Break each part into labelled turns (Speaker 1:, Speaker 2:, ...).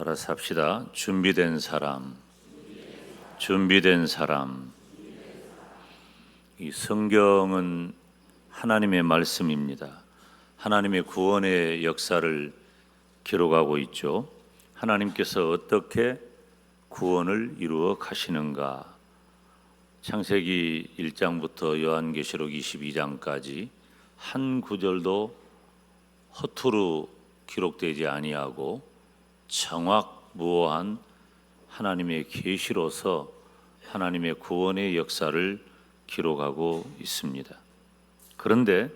Speaker 1: 따라서 합시다. 준비된 사람, 준비된 사람. 이 성경은 하나님의 말씀입니다. 하나님의 구원의 역사를 기록하고 있죠. 하나님께서 어떻게 구원을 이루어 가시는가. 창세기 1장부터 요한계시록 22장까지 한 구절도 허투루 기록되지 아니하고 정확무오한 하나님의 계시로서 하나님의 구원의 역사를 기록하고 있습니다. 그런데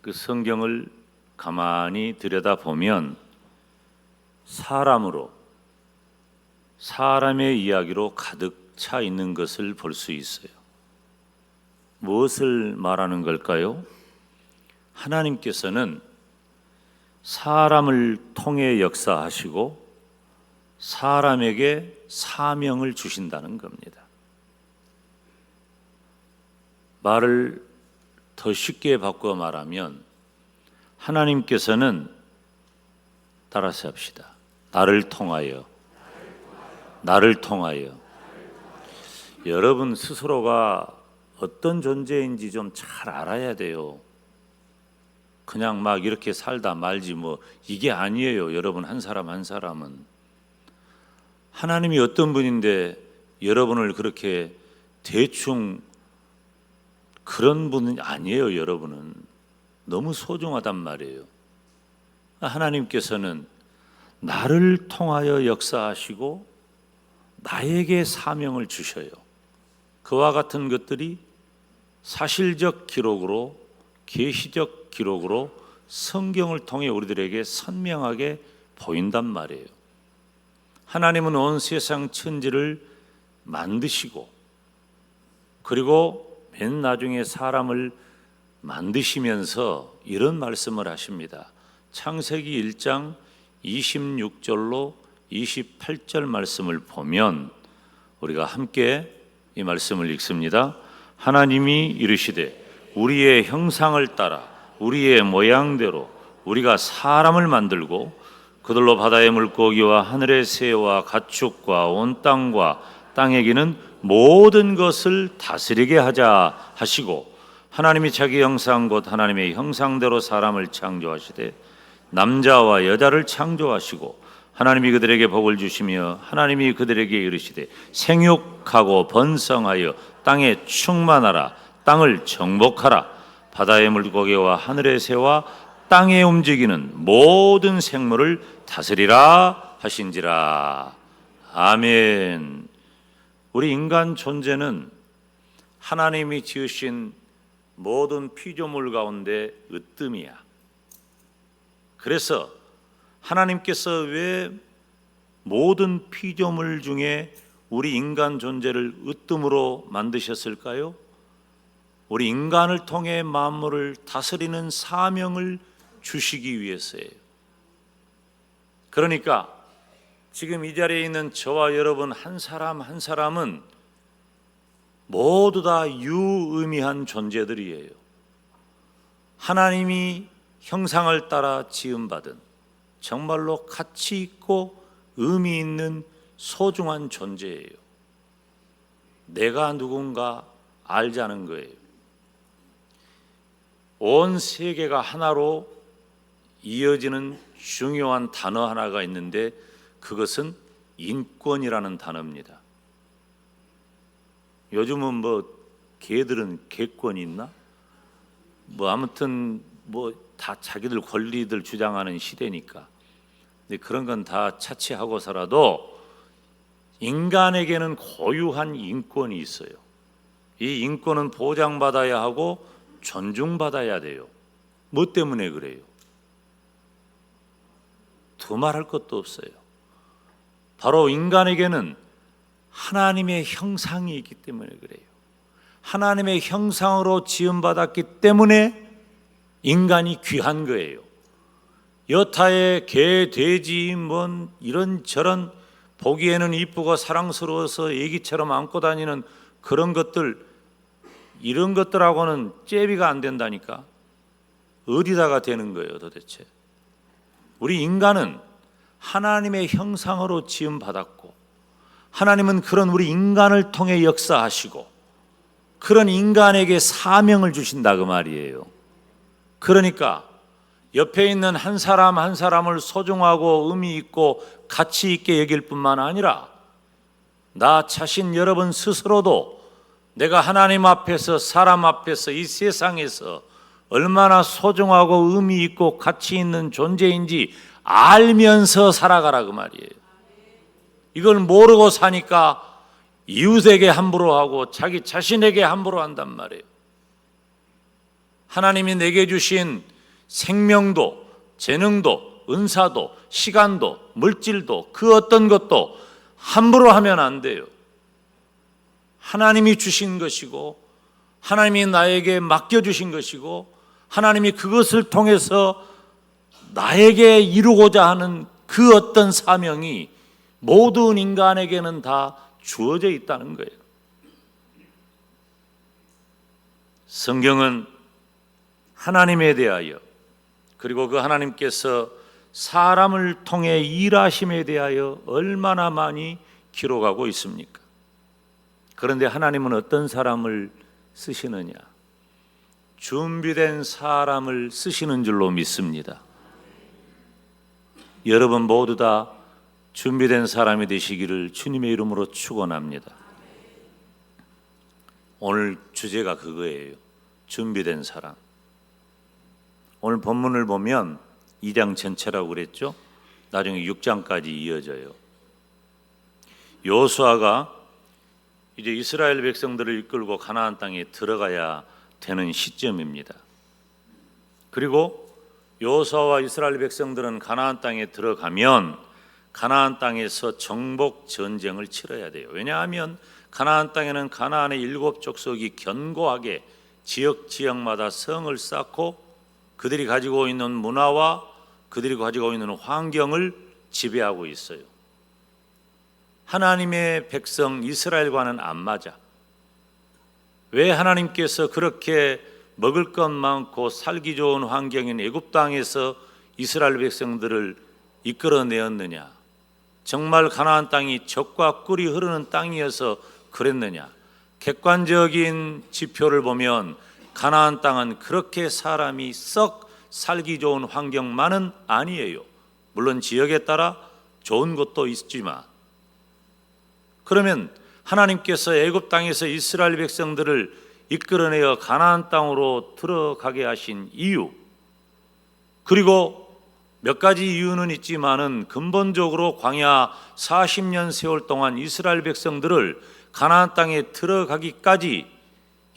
Speaker 1: 그 성경을 가만히 들여다보면 사람의 이야기로 가득 차 있는 것을 볼 수 있어요. 무엇을 말하는 걸까요? 하나님께서는 사람을 통해 역사하시고 사람에게 사명을 주신다는 겁니다. 말을 더 쉽게 바꿔 말하면 하나님께서는 따라서 합시다. 나를 통하여 여러분 스스로가 어떤 존재인지 좀 잘 알아야 돼요. 그냥 막 이렇게 살다 말지 뭐 이게 아니에요. 여러분 한 사람 한 사람은 하나님이 어떤 분인데 여러분을 그렇게 대충 그런 분은 아니에요. 여러분은 너무 소중하단 말이에요. 하나님께서는 나를 통하여 역사하시고 나에게 사명을 주셔요. 그와 같은 것들이 사실적 기록으로 계시적 기록으로 성경을 통해 우리들에게 선명하게 보인단 말이에요. 하나님은 온 세상 천지를 만드시고 그리고 맨 나중에 사람을 만드시면서 이런 말씀을 하십니다. 창세기 1장 26절로 28절 말씀을 보면 우리가 함께 이 말씀을 읽습니다. 하나님이 이르시되 우리의 형상을 따라 우리의 모양대로 우리가 사람을 만들고 그들로 바다의 물고기와 하늘의 새와 가축과 온 땅과 땅에 기는 모든 것을 다스리게 하자 하시고 하나님이 자기 형상 곧 하나님의 형상대로 사람을 창조하시되 남자와 여자를 창조하시고 하나님이 그들에게 복을 주시며 하나님이 그들에게 이르시되 생육하고 번성하여 땅에 충만하라 땅을 정복하라 바다의 물고기와 하늘의 새와 땅에 움직이는 모든 생물을 다스리라 하신지라. 아멘. 우리 인간 존재는 하나님이 지으신 모든 피조물 가운데 으뜸이야. 그래서 하나님께서 왜 모든 피조물 중에 우리 인간 존재를 으뜸으로 만드셨을까요? 우리 인간을 통해 만물을 다스리는 사명을 주시기 위해서예요. 그러니까 지금 이 자리에 있는 저와 여러분 한 사람 한 사람은 모두 다 유의미한 존재들이에요. 하나님이 형상을 따라 지음받은 정말로 가치 있고 의미 있는 소중한 존재예요. 내가 누군가 알자는 거예요. 온 세계가 하나로 이어지는 중요한 단어 하나가 있는데 그것은 인권이라는 단어입니다. 요즘은 뭐 개들은 개권이 있나? 뭐 아무튼 뭐 다 자기들 권리들 주장하는 시대니까. 근데 그런 건 다 차치하고서라도 인간에게는 고유한 인권이 있어요. 이 인권은 보장받아야 하고 존중받아야 돼요. 뭐 때문에 그래요? 두말할 것도 없어요. 바로 인간에게는 하나님의 형상이 있기 때문에 그래요. 하나님의 형상으로 지음받았기 때문에 인간이 귀한 거예요. 여타의 개, 돼지, 뭔 이런저런 보기에는 이쁘고 사랑스러워서 애기처럼 안고 다니는 그런 것들, 이런 것들하고는 잽이가 안 된다니까. 어디다가 되는 거예요 도대체? 우리 인간은 하나님의 형상으로 지음 받았고, 하나님은 그런 우리 인간을 통해 역사하시고 그런 인간에게 사명을 주신다 그 말이에요. 그러니까 옆에 있는 한 사람 한 사람을 소중하고 의미 있고 가치 있게 여길 뿐만 아니라 나 자신 여러분 스스로도 내가 하나님 앞에서, 사람 앞에서, 이 세상에서 얼마나 소중하고 의미 있고 가치 있는 존재인지 알면서 살아가라 그 말이에요. 이걸 모르고 사니까 이웃에게 함부로 하고 자기 자신에게 함부로 한단 말이에요. 하나님이 내게 주신 생명도, 재능도, 은사도, 시간도, 물질도 그 어떤 것도 함부로 하면 안 돼요. 하나님이 주신 것이고 하나님이 나에게 맡겨주신 것이고 하나님이 그것을 통해서 나에게 이루고자 하는 그 어떤 사명이 모든 인간에게는 다 주어져 있다는 거예요. 성경은 하나님에 대하여, 그리고 그 하나님께서 사람을 통해 일하심에 대하여 얼마나 많이 기록하고 있습니까? 그런데 하나님은 어떤 사람을 쓰시느냐? 준비된 사람을 쓰시는 줄로 믿습니다. 여러분 모두 다 준비된 사람이 되시기를 주님의 이름으로 축원합니다. 오늘 주제가 그거예요. 준비된 사람. 오늘 본문을 보면 2장 전체라고 그랬죠. 나중에 6장까지 이어져요. 여호수아가 이제 이스라엘 백성들을 이끌고 가나안 땅에 들어가야 되는 시점입니다. 그리고 여호수아와 이스라엘 백성들은 가나안 땅에 들어가면 가나안 땅에서 정복 전쟁을 치러야 돼요. 왜냐하면 가나안 땅에는 가나안의 7 족속이 견고하게 지역마다 성을 쌓고 그들이 가지고 있는 문화와 그들이 가지고 있는 환경을 지배하고 있어요. 하나님의 백성 이스라엘과는 안 맞아. 왜 하나님께서 그렇게 먹을 것 많고 살기 좋은 환경인 애굽 땅에서 이스라엘 백성들을 이끌어내었느냐? 정말 가나안 땅이 젖과 꿀이 흐르는 땅이어서 그랬느냐? 객관적인 지표를 보면 가나안 땅은 그렇게 사람이 썩 살기 좋은 환경만은 아니에요. 물론 지역에 따라 좋은 곳도 있지만, 그러면 하나님께서 애굽 땅에서 이스라엘 백성들을 이끌어내어 가나안 땅으로 들어가게 하신 이유, 그리고 몇 가지 이유는 있지만은 근본적으로 광야 40년 세월 동안 이스라엘 백성들을 가나안 땅에 들어가기까지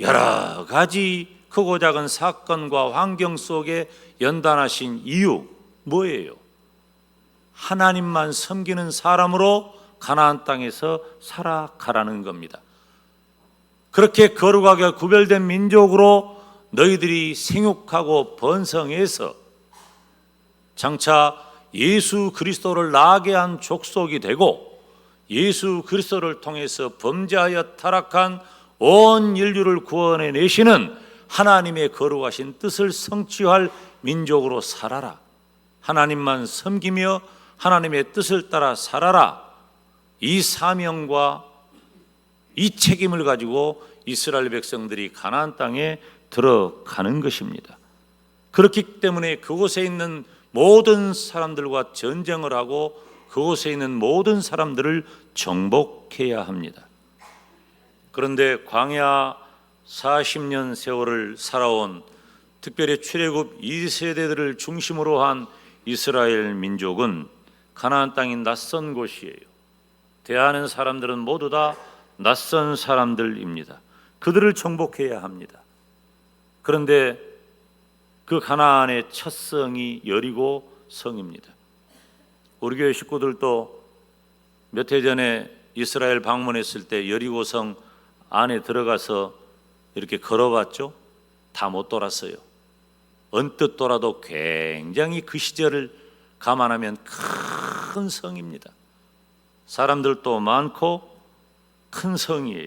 Speaker 1: 여러 가지 크고 작은 사건과 환경 속에 연단하신 이유 뭐예요? 하나님만 섬기는 사람으로 가나안 땅에서 살아가라는 겁니다. 그렇게 거룩하게 구별된 민족으로 너희들이 생육하고 번성해서 장차 예수 그리스도를 나게 한 족속이 되고 예수 그리스도를 통해서 범죄하여 타락한 온 인류를 구원해 내시는 하나님의 거룩하신 뜻을 성취할 민족으로 살아라. 하나님만 섬기며 하나님의 뜻을 따라 살아라. 이 사명과 이 책임을 가지고 이스라엘 백성들이 가나안 땅에 들어가는 것입니다. 그렇기 때문에 그곳에 있는 모든 사람들과 전쟁을 하고 그곳에 있는 모든 사람들을 정복해야 합니다. 그런데 광야 40년 세월을 살아온 특별히 출애굽 2세대들을 중심으로 한 이스라엘 민족은 가나안 땅인 낯선 곳이에요. 대하는 사람들은 모두 다 낯선 사람들입니다. 그들을 정복해야 합니다. 그런데 그 가나안의 첫 성이 여리고 성입니다. 우리 교회 식구들도 몇 해 전에 이스라엘 방문했을 때 여리고 성 안에 들어가서 이렇게 걸어봤죠? 다 못 돌았어요. 언뜻 돌아도 굉장히 그 시절을 감안하면 큰 성입니다. 사람들도 많고 큰 성이에요.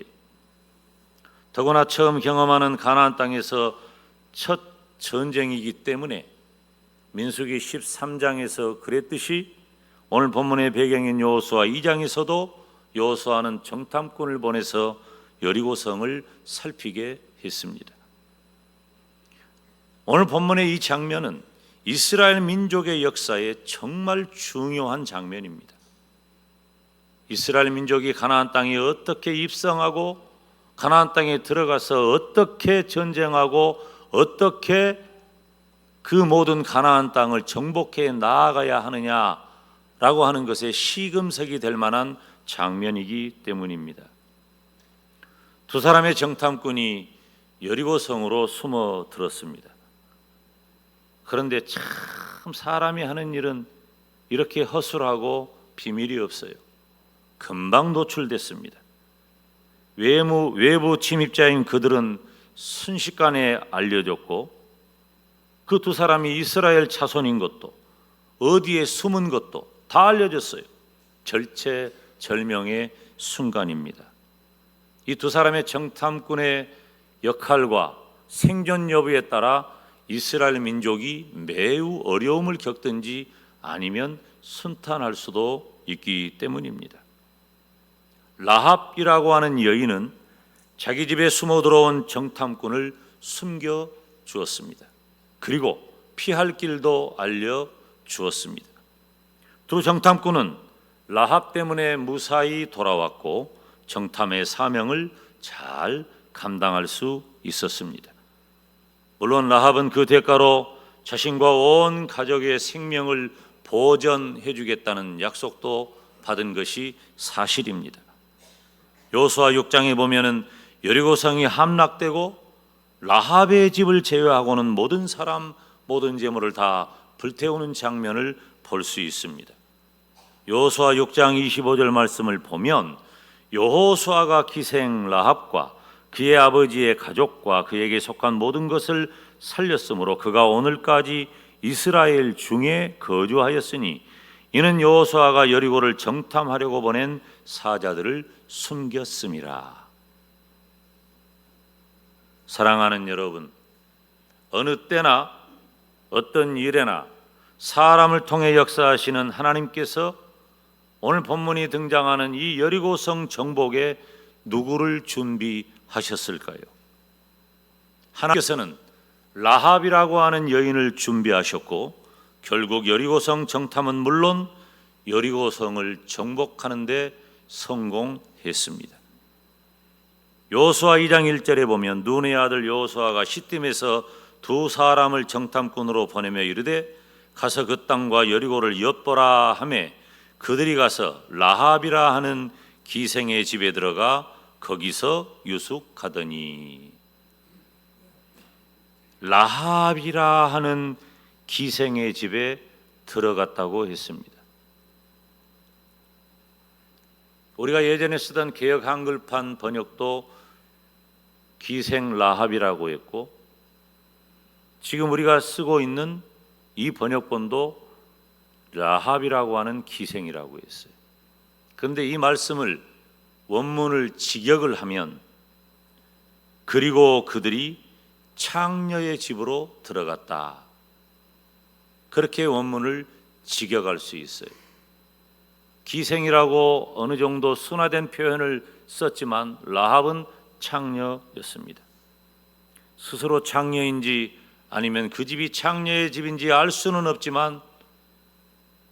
Speaker 1: 더구나 처음 경험하는 가나안 땅에서 첫 전쟁이기 때문에 민수기 13장에서 그랬듯이 오늘 본문의 배경인 여호수아 2장에서도 여호수아는 정탐꾼을 보내서 여리고성을 살피게 했습니다. 오늘 본문의 이 장면은 이스라엘 민족의 역사에 정말 중요한 장면입니다. 이스라엘 민족이 가나안 땅에 어떻게 입성하고 가나안 땅에 들어가서 어떻게 전쟁하고 어떻게 그 모든 가나안 땅을 정복해 나아가야 하느냐라고 하는 것에 시금석이 될 만한 장면이기 때문입니다. 두 사람의 정탐꾼이 여리고성으로 숨어들었습니다. 그런데 참 사람이 하는 일은 이렇게 허술하고 비밀이 없어요. 금방 노출됐습니다. 외부 침입자인 그들은 순식간에 알려졌고 그 두 사람이 이스라엘 자손인 것도 어디에 숨은 것도 다 알려졌어요. 절체절명의 순간입니다. 이 두 사람의 정탐꾼의 역할과 생존 여부에 따라 이스라엘 민족이 매우 어려움을 겪든지 아니면 순탄할 수도 있기 때문입니다. 라합이라고 하는 여인은 자기 집에 숨어 들어온 정탐꾼을 숨겨 주었습니다. 그리고 피할 길도 알려 주었습니다. 두 정탐꾼은 라합 때문에 무사히 돌아왔고 정탐의 사명을 잘 감당할 수 있었습니다. 물론 라합은 그 대가로 자신과 온 가족의 생명을 보전해 주겠다는 약속도 받은 것이 사실입니다. 여호수아 6장에 보면은 여리고성이 함락되고 라합의 집을 제외하고는 모든 사람 모든 재물을 다 불태우는 장면을 볼 수 있습니다. 여호수아 6장 25절 말씀을 보면 여호수아가 기생 라합과 그의 아버지의 가족과 그에게 속한 모든 것을 살렸으므로 그가 오늘까지 이스라엘 중에 거주하였으니 이는 여호수아가 여리고를 정탐하려고 보낸 사자들을 숨겼음이라. 사랑하는 여러분, 어느 때나 어떤 일에나 사람을 통해 역사하시는 하나님께서 오늘 본문이 등장하는 이 여리고성 정복에 누구를 준비하셨을까요? 하나님께서는 라합이라고 하는 여인을 준비하셨고 결국 여리고성 정탐은 물론 여리고성을 정복하는 데 성공했습니다. 여호수아 2장 1절에 보면 눈의 아들 여호수아가 시딤에서 두 사람을 정탐꾼으로 보내며 이르되 가서 그 땅과 여리고를 엿보라 하매 그들이 가서 라합이라 하는 기생의 집에 들어가 거기서 유숙하더니. 라합이라 하는 기생의 집에 들어갔다고 했습니다. 우리가 예전에 쓰던 개역 한글판 번역도 기생 라합이라고 했고 지금 우리가 쓰고 있는 이 번역본도 라합이라고 하는 기생이라고 했어요. 그런데 이 말씀을 원문을 직역을 하면 그리고 그들이 창녀의 집으로 들어갔다, 그렇게 원문을 직역할 수 있어요. 기생이라고 어느 정도 순화된 표현을 썼지만 라합은 창녀였습니다. 스스로 창녀인지 아니면 그 집이 창녀의 집인지 알 수는 없지만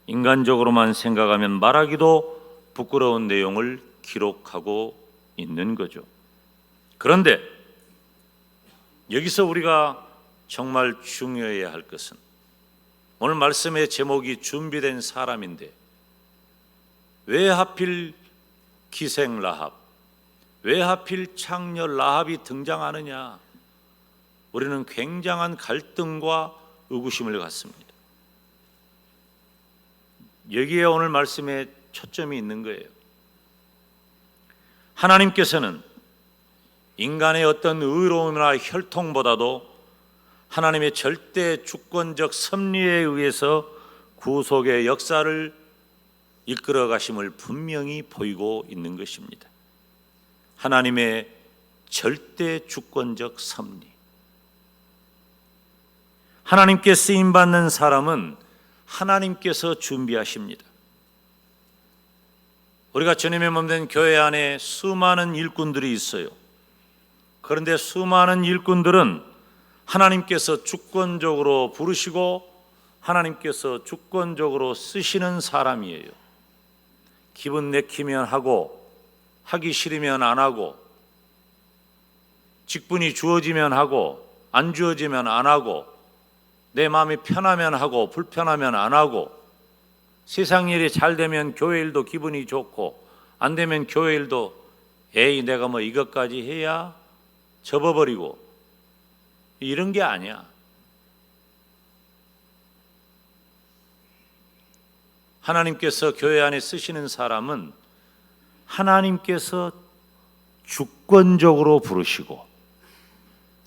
Speaker 1: 인간적으로만 생각하면 말하기도 부끄러운 내용을 기록하고 있는 거죠. 그런데 여기서 우리가 정말 중요해야 할 것은 오늘 말씀의 제목이 준비된 사람인데 왜 하필 기생 라합, 왜 하필 창녀 라합이 등장하느냐? 우리는 굉장한 갈등과 의구심을 갖습니다. 여기에 오늘 말씀에 초점이 있는 거예요. 하나님께서는 인간의 어떤 의로움이나 혈통보다도 하나님의 절대 주권적 섭리에 의해서 구속의 역사를 이끌어 가심을 분명히 보이고 있는 것입니다. 하나님의 절대 주권적 섭리. 하나님께 쓰임받는 사람은 하나님께서 준비하십니다. 우리가 주님의 몸된 교회 안에 수많은 일꾼들이 있어요. 그런데 수많은 일꾼들은 하나님께서 주권적으로 부르시고 하나님께서 주권적으로 쓰시는 사람이에요. 기분 내키면 하고, 하기 싫으면 안 하고, 직분이 주어지면 하고, 안 주어지면 안 하고, 내 마음이 편하면 하고, 불편하면 안 하고, 세상 일이 잘 되면 교회 일도 기분이 좋고, 안 되면 교회 일도 에이 내가 뭐 이것까지 해야 접어버리고, 이런 게 아니야. 하나님께서 교회 안에 쓰시는 사람은 하나님께서 주권적으로 부르시고,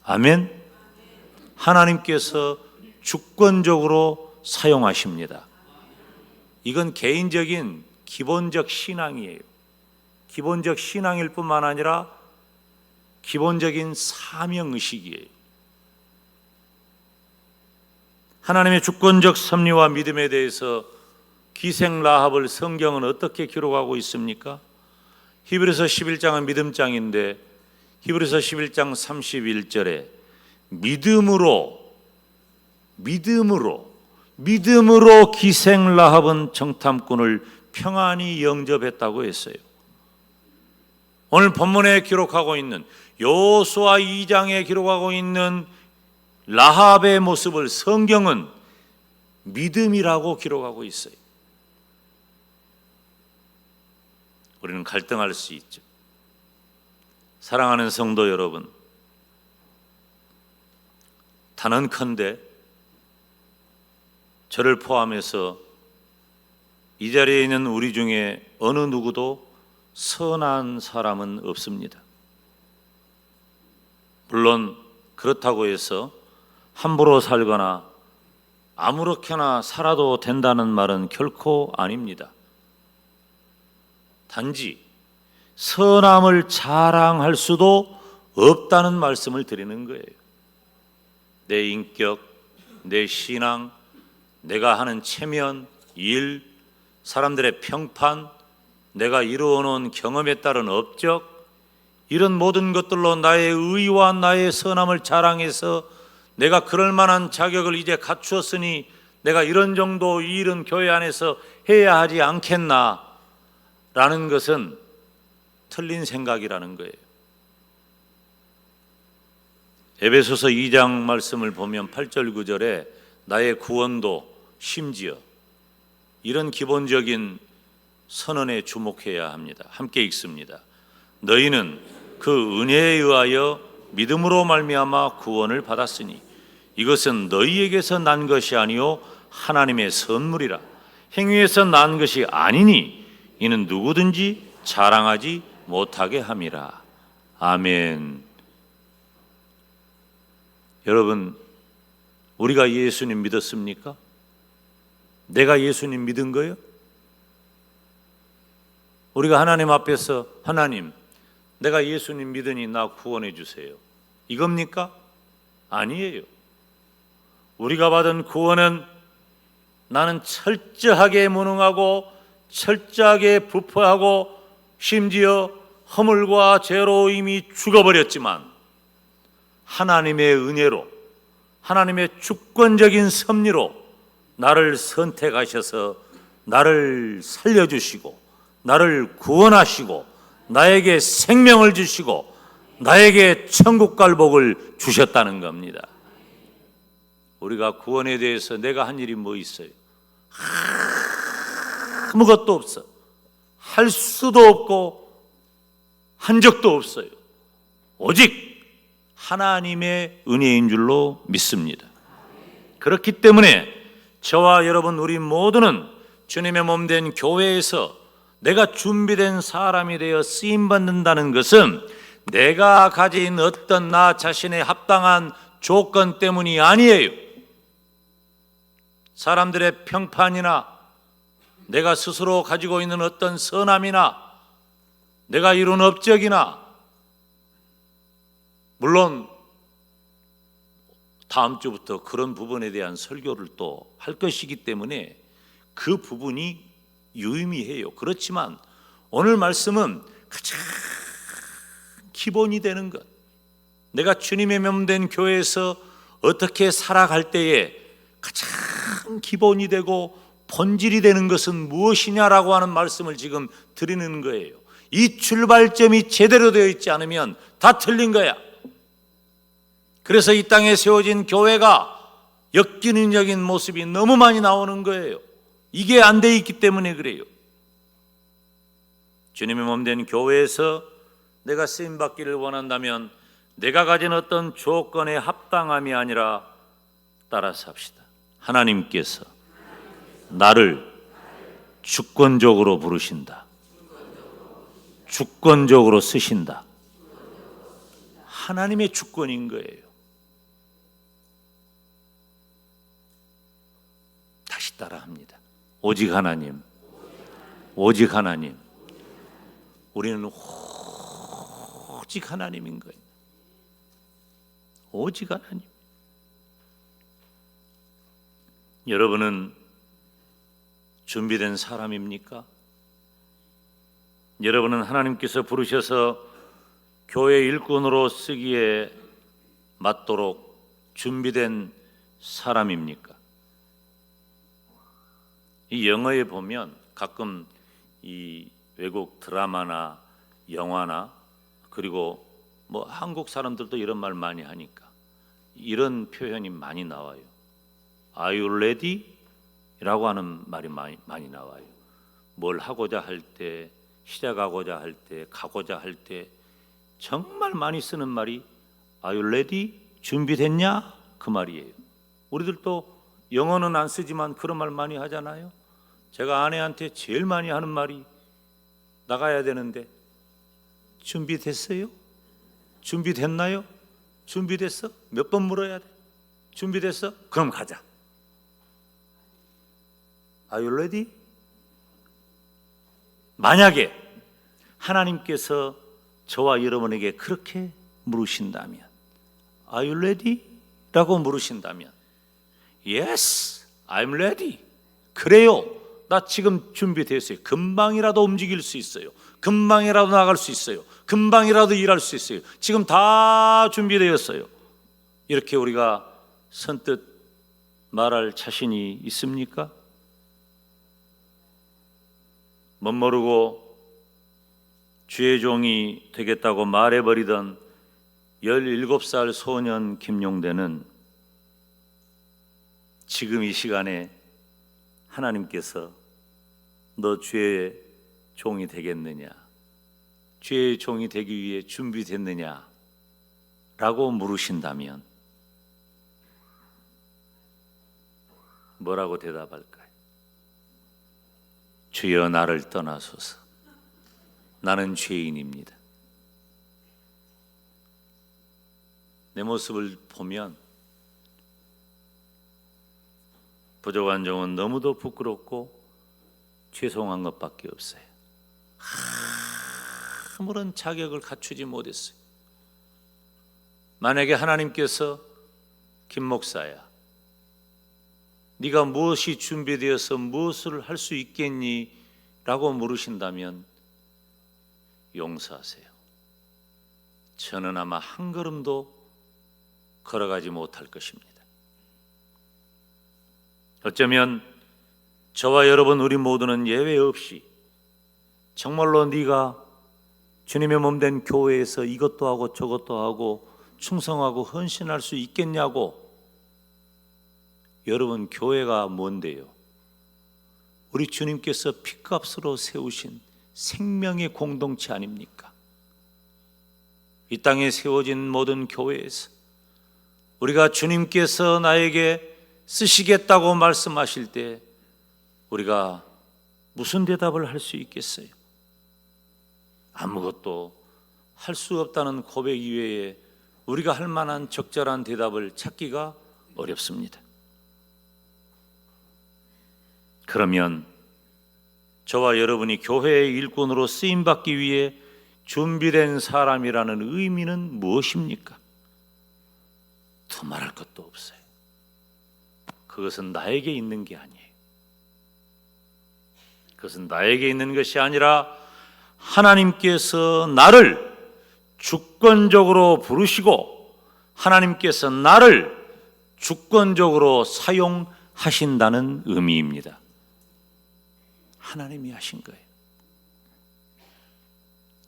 Speaker 1: 아멘. 하나님께서 주권적으로 사용하십니다. 이건 개인적인 기본적 신앙이에요. 기본적 신앙일 뿐만 아니라 기본적인 사명의식이에요. 하나님의 주권적 섭리와 믿음에 대해서 기생 라합을 성경은 어떻게 기록하고 있습니까? 히브리서 11장은 믿음장인데 히브리서 11장 31절에 믿음으로 기생 라합은 정탐꾼을 평안히 영접했다고 했어요. 오늘 본문에 기록하고 있는 여호수아 2장에 기록하고 있는 라합의 모습을 성경은 믿음이라고 기록하고 있어요. 우리는 갈등할 수 있죠. 사랑하는 성도 여러분, 단언컨대 저를 포함해서 이 자리에 있는 우리 중에 어느 누구도 선한 사람은 없습니다. 물론 그렇다고 해서 함부로 살거나 아무렇게나 살아도 된다는 말은 결코 아닙니다. 단지 선함을 자랑할 수도 없다는 말씀을 드리는 거예요. 내 인격, 내 신앙, 내가 하는 체면, 일, 사람들의 평판, 내가 이루어놓은 경험에 따른 업적, 이런 모든 것들로 나의 의와 나의 선함을 자랑해서 내가 그럴 만한 자격을 이제 갖추었으니 내가 이런 정도 이 일은 교회 안에서 해야 하지 않겠나 라는 것은 틀린 생각이라는 거예요. 에베소서 2장 말씀을 보면 8절 9절에 나의 구원도 심지어 이런 기본적인 선언에 주목해야 합니다. 함께 읽습니다. 너희는 그 은혜에 의하여 믿음으로 말미암아 구원을 받았으니 이것은 너희에게서 난 것이 아니요 하나님의 선물이라. 행위에서 난 것이 아니니 이는 누구든지 자랑하지 못하게 함이라. 아멘. 여러분, 우리가 예수님 믿었습니까? 내가 예수님 믿은 거예요? 우리가 하나님 앞에서 하나님, 내가 예수님 믿으니 나 구원해 주세요, 이겁니까? 아니에요. 우리가 받은 구원은 나는 철저하게 무능하고 철저하게 부패하고 심지어 허물과 죄로 이미 죽어버렸지만 하나님의 은혜로, 하나님의 주권적인 섭리로 나를 선택하셔서 나를 살려주시고 나를 구원하시고 나에게 생명을 주시고 나에게 천국 갈 복을 주셨다는 겁니다. 우리가 구원에 대해서 내가 한 일이 뭐 있어요? 아무것도 없어. 할 수도 없고 한 적도 없어요. 오직 하나님의 은혜인 줄로 믿습니다. 그렇기 때문에 저와 여러분 우리 모두는 주님의 몸된 교회에서 내가 준비된 사람이 되어 쓰임받는다는 것은 내가 가진 어떤 나 자신의 합당한 조건 때문이 아니에요. 사람들의 평판이나 내가 스스로 가지고 있는 어떤 선함이나 내가 이룬 업적이나, 물론 다음 주부터 그런 부분에 대한 설교를 또 할 것이기 때문에 그 부분이 유의미해요. 그렇지만 오늘 말씀은 가장 기본이 되는 것, 내가 주님의 몸된 교회에서 어떻게 살아갈 때에 가장 기본이 되고 본질이 되는 것은 무엇이냐라고 하는 말씀을 지금 드리는 거예요. 이 출발점이 제대로 되어 있지 않으면 다 틀린 거야. 그래서 이 땅에 세워진 교회가 역기능적인 모습이 너무 많이 나오는 거예요. 이게 안 돼 있기 때문에 그래요. 주님의 몸된 교회에서 내가 쓰임받기를 원한다면 내가 가진 어떤 조건에 합당함이 아니라 따라서 합시다. 하나님께서 나를 주권적으로 부르신다. 주권적으로 쓰신다. 하나님의 주권인 거예요. 다시 따라합니다. 오직 하나님, 오직 하나님. 우리는 오직 하나님인 거예요. 오직 하나님. 여러분은 준비된 사람입니까? 여러분은 하나님께서 부르셔서 교회 일꾼으로 쓰기에 맞도록 준비된 사람입니까? 이 영어에 보면 가끔 이 외국 드라마나 영화나 그리고 뭐 한국 사람들도 이런 말 많이 하니까 이런 표현이 많이 나와요. Are you ready? 라고 하는 말이 많이 나와요. 뭘 하고자 할 때, 시작하고자 할 때, 가고자 할 때 정말 많이 쓰는 말이 Are you ready? 준비됐냐? 그 말이에요. 우리들도 영어는 안 쓰지만 그런 말 많이 하잖아요. 제가 아내한테 제일 많이 하는 말이 나가야 되는데 준비됐어요? 준비됐나요? 준비됐어? 몇 번 물어야 돼? 준비됐어? 그럼 가자. Are you ready? 만약에 하나님께서 저와 여러분에게 그렇게 물으신다면 Are you ready? 라고 물으신다면 Yes, I'm ready. 그래요. 나 지금 준비됐어요. 금방이라도 움직일 수 있어요. 금방이라도 나갈 수 있어요. 금방이라도 일할 수 있어요. 지금 다 준비되었어요. 이렇게 우리가 선뜻 말할 자신이 있습니까? 멋모르고 주의 종이 되겠다고 말해버리던 17살 소년 김용대는 지금 이 시간에 하나님께서 너 주의 종이 되겠느냐, 주의 종이 되기 위해 준비됐느냐 라고 물으신다면 뭐라고 대답할까요? 주여 나를 떠나소서. 나는 죄인입니다. 내 모습을 보면 부족한 점은 너무도 부끄럽고 죄송한 것밖에 없어요. 아무런 자격을 갖추지 못했어요. 만약에 하나님께서 김 목사야, 네가 무엇이 준비되어서 무엇을 할 수 있겠니? 라고 물으신다면 용서하세요. 저는 아마 한 걸음도 걸어가지 못할 것입니다. 어쩌면 저와 여러분 우리 모두는 예외 없이 정말로 네가 주님의 몸된 교회에서 이것도 하고 저것도 하고 충성하고 헌신할 수 있겠냐고. 여러분, 교회가 뭔데요? 우리 주님께서 피값으로 세우신 생명의 공동체 아닙니까? 이 땅에 세워진 모든 교회에서 우리가 주님께서 나에게 쓰시겠다고 말씀하실 때 우리가 무슨 대답을 할 수 있겠어요? 아무것도 할 수 없다는 고백 이외에 우리가 할 만한 적절한 대답을 찾기가 어렵습니다. 그러면 저와 여러분이 교회의 일꾼으로 쓰임받기 위해 준비된 사람이라는 의미는 무엇입니까? 더 말할 것도 없어요. 그것은 나에게 있는 게 아니에요. 그것은 나에게 있는 것이 아니라 하나님께서 나를 주권적으로 부르시고 하나님께서 나를 주권적으로 사용하신다는 의미입니다. 하나님이 하신 거예요.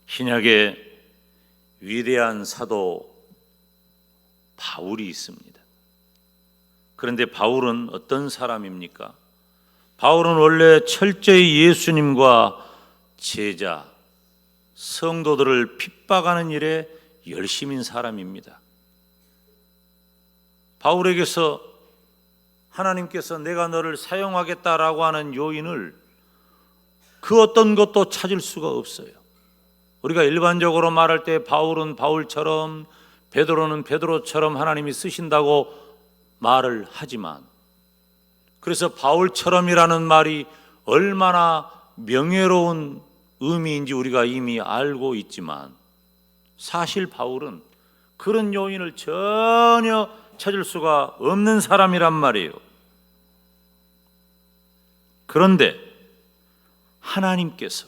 Speaker 1: 신약에 위대한 사도 바울이 있습니다. 그런데 바울은 어떤 사람입니까? 바울은 원래 철저히 예수님과 제자, 성도들을 핍박하는 일에 열심인 사람입니다. 바울에게서 하나님께서 내가 너를 사용하겠다라고 하는 요인을 그 어떤 것도 찾을 수가 없어요. 우리가 일반적으로 말할 때 바울은 바울처럼, 베드로는 베드로처럼 하나님이 쓰신다고 말을 하지만, 그래서 바울처럼이라는 말이 얼마나 명예로운 의미인지 우리가 이미 알고 있지만, 사실 바울은 그런 요인을 전혀 찾을 수가 없는 사람이란 말이에요. 그런데 하나님께서,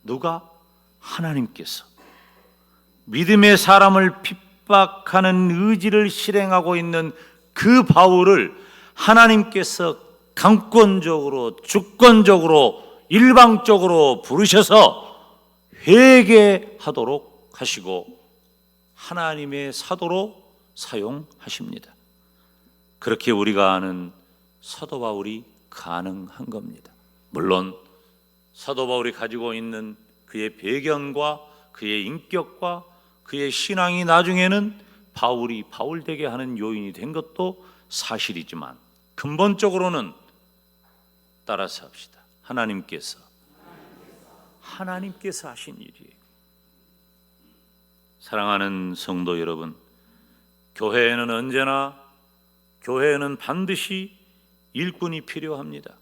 Speaker 1: 누가? 하나님께서 믿음의 사람을 핍박하는 의지를 실행하고 있는 그 바울을 하나님께서 강권적으로, 주권적으로, 일방적으로 부르셔서 회개하도록 하시고 하나님의 사도로 사용하십니다. 그렇게 우리가 아는 사도 바울이 가능한 겁니다. 물론 사도 바울이 가지고 있는 그의 배경과 그의 인격과 그의 신앙이 나중에는 바울이 바울되게 하는 요인이 된 것도 사실이지만, 근본적으로는 따라서 합시다. 하나님께서 하신 일이에요. 사랑하는 성도 여러분, 교회에는 반드시 일꾼이 필요합니다.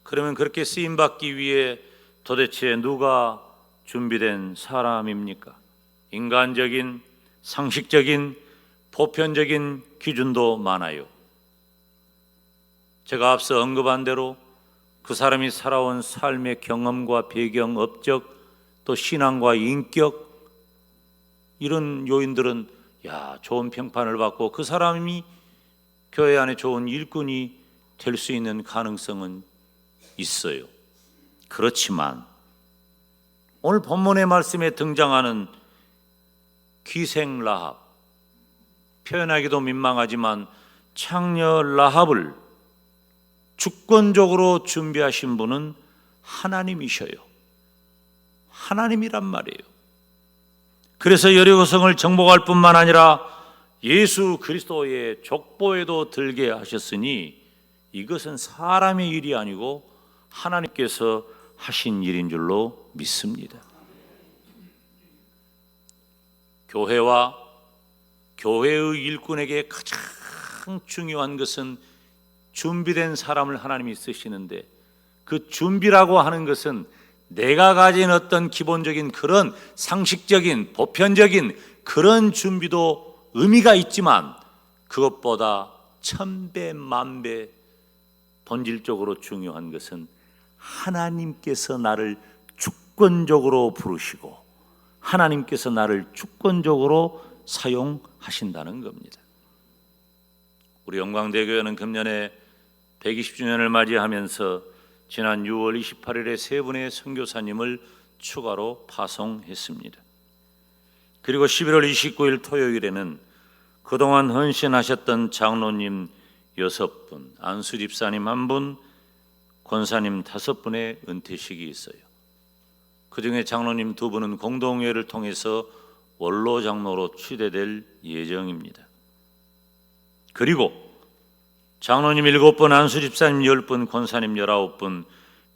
Speaker 1: 그러면 그렇게 쓰임받기 위해 도대체 누가 준비된 사람입니까? 인간적인, 상식적인, 보편적인 기준도 많아요. 제가 앞서 언급한 대로 그 사람이 살아온 삶의 경험과 배경, 업적, 또 신앙과 인격, 이런 요인들은 좋은 평판을 받고 그 사람이 교회 안에 좋은 일꾼이 될 수 있는 가능성은 있어요. 그렇지만 오늘 본문의 말씀에 등장하는 귀생 라합, 표현하기도 민망하지만 창녀 라합을 주권적으로 준비하신 분은 하나님이셔요. 하나님이란 말이에요. 그래서 여리고성을 정복할 뿐만 아니라 예수 그리스도의 족보에도 들게 하셨으니 이것은 사람의 일이 아니고 하나님께서 하신 일인 줄로 믿습니다. 교회와 교회의 일꾼에게 가장 중요한 것은 준비된 사람을 하나님이 쓰시는데, 그 준비라고 하는 것은 내가 가진 어떤 기본적인 그런 상식적인 보편적인 그런 준비도 의미가 있지만, 그것보다 천배 만배 본질적으로 중요한 것은 하나님께서 나를 주권적으로 부르시고 하나님께서 나를 주권적으로 사용하신다는 겁니다. 우리 영광대교회는 금년에 120주년을 맞이하면서 지난 6월 28일에 세 분의 선교사님을 추가로 파송했습니다. 그리고 11월 29일 토요일에는 그동안 헌신하셨던 장로님 6분, 안수 집사님 1분, 권사님 5분의 은퇴식이 있어요. 그중에 장로님 2분은 공동회를 통해서 원로 장로로 취대될 예정입니다. 그리고 장로님 7분, 안수 집사님 10분, 권사님 19분,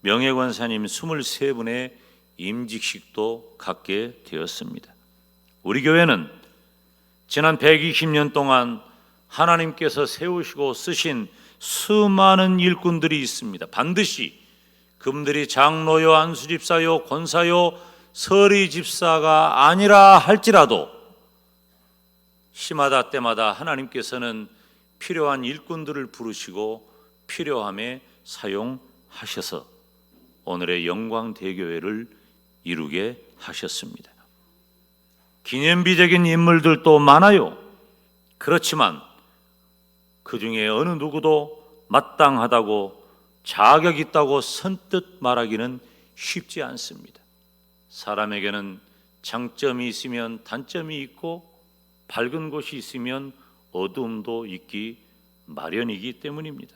Speaker 1: 명예권사님 23분의 임직식도 갖게 되었습니다. 우리 교회는 지난 120년 동안 하나님께서 세우시고 쓰신 수많은 일꾼들이 있습니다. 반드시 그분들이 장로요, 안수집사요, 권사요, 서리집사가 아니라 할지라도 시마다 때마다 하나님께서는 필요한 일꾼들을 부르시고 필요함에 사용하셔서 오늘의 영광대교회를 이루게 하셨습니다. 기념비적인 인물들도 많아요. 그렇지만 그 중에 어느 누구도 마땅하다고 자격 있다고 선뜻 말하기는 쉽지 않습니다. 사람에게는 장점이 있으면 단점이 있고 밝은 곳이 있으면 어두움도 있기 마련이기 때문입니다.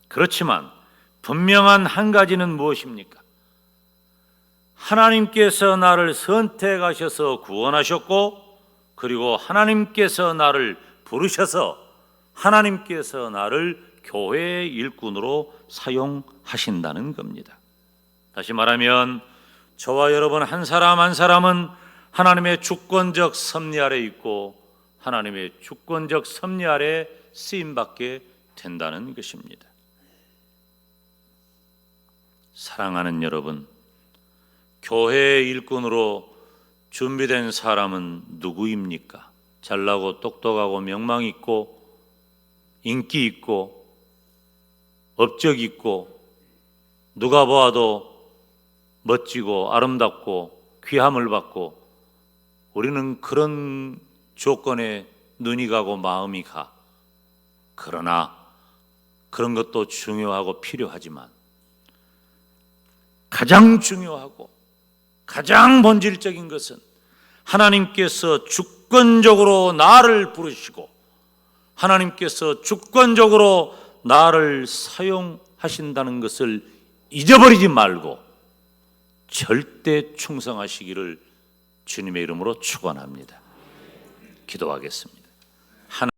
Speaker 1: 그렇지만 분명한 한 가지는 무엇입니까? 하나님께서 나를 선택하셔서 구원하셨고, 그리고 하나님께서 나를 부르셔서 하나님께서 나를 교회의 일꾼으로 사용하신다는 겁니다. 다시 말하면 저와 여러분 한 사람 한 사람은 하나님의 주권적 섭리 아래 있고 하나님의 주권적 섭리 아래 쓰임받게 된다는 것입니다. 사랑하는 여러분, 교회의 일꾼으로 준비된 사람은 누구입니까? 잘나고 똑똑하고 명망 있고 인기 있고 업적 있고 누가 보아도 멋지고 아름답고 귀함을 받고, 우리는 그런 조건에 눈이 가고 마음이 가. 그러나 그런 것도 중요하고 필요하지만 가장 중요하고 가장 본질적인 것은 하나님께서 주권적으로 나를 부르시고 하나님께서 주권적으로 나를 사용하신다는 것을 잊어버리지 말고 절대 충성하시기를 주님의 이름으로 축원합니다. 기도하겠습니다.